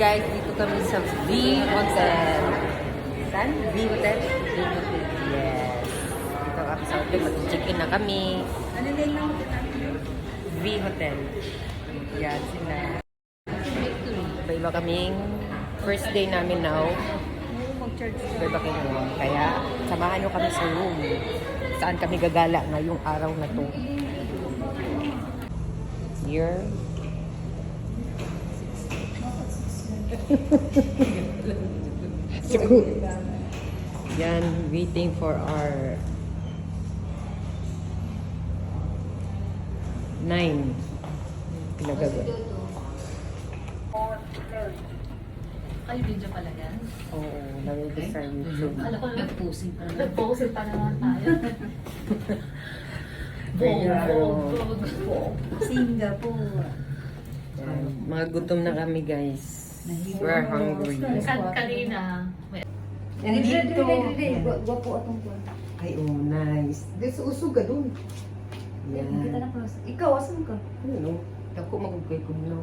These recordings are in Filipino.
guys, dito kami sa V Hotel. Saan? V Hotel? V Hotel. Yes. Dito kami sa hotel. Mag-check-in na kami. Ano din lang V Hotel. Yan sila. Iba-iba kaming first day namin now. Iba-iba kami room. Kaya samahan nyo kami sa room. Saan kami gagala ngayong araw na to. Here. Yan, waiting for our 9. Pinagagawa. Kayo video pala yan? Oo, nalagay sa YouTube. Alam ko nag-posing pa naman. Nag-posing pa naman tayo. Singapore. Yan, mga gutom na kami, guys. We're hungry. Kanina. Nandito. Gwapo atong ko. Ay, oh, nice. This usog ka dun. Kita Yan. na cross. Ikaw, asan ka? Ano? Ako magugay ko na.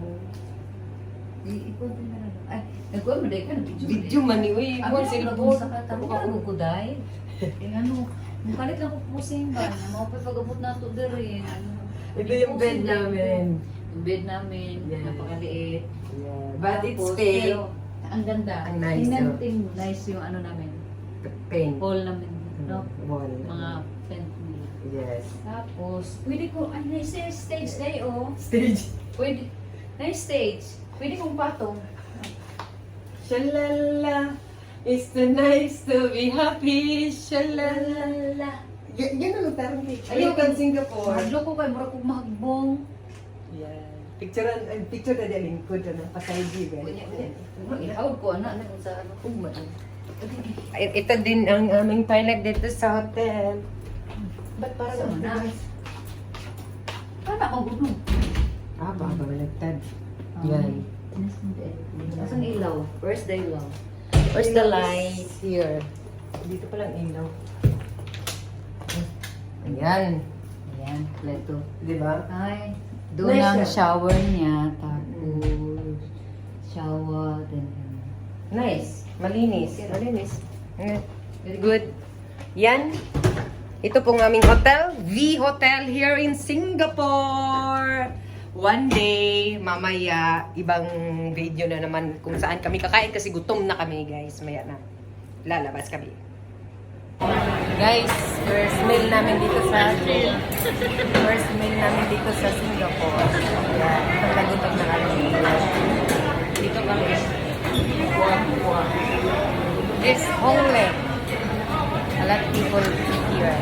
Ikaw din na lang. Ay, nagkuha mo dahil ka. Video man ni, uy. Ako Ako sa sila labos sa katamo ka ko dahil. Ano, mong kalit lang ko pusing ba? Mga pagabot na ito din. Ito yung bed namin. Yung bed namin, Yeah. napakaliit. Yeah. But it's Tapos, fake. pero, ang ganda. Ang nice, Tingnan, nice yung ano namin. Paint. Hall namin. No? Wall. Mga paint nila. Yes. Tapos, pwede ko, ay, nice stage day, oh. Stage. Pwede, nice stage. Pwede kong patong. Shalala. It's too nice to be happy. Shalala. Lala. Yan ang tarong picture. Ayaw Ayaw kan Singapore. Mahadlo ko kay mura kong mahagbong. Yeah. Picture na din lingkod na patay di ba? Ihawag ko, ano sa ano. Ito din ang aming toilet dito sa hotel. Ba't Sa parang mana? Paano akong gulong? Ah, baka malagtad. Yan. Asang ilaw? Where's the ilaw? Where's the light? Here. Dito pa lang ilaw. Ayan. Ayan, pleto. Di ba? Ay, doon Nice ang siya. shower niya. Tapos, shower. Then, Nice. Malinis. Malinis. Very good. Yan. Ito pong aming hotel. V Hotel here in Singapore. One day, mamaya, ibang video na naman kung saan kami kakain kasi gutom na kami, guys. Maya na. Lalabas kami. Guys, first meal namin dito sa Singapore. Yan. Nagutom na kami. Dito kami. This Hongdae. A lot of people eat here.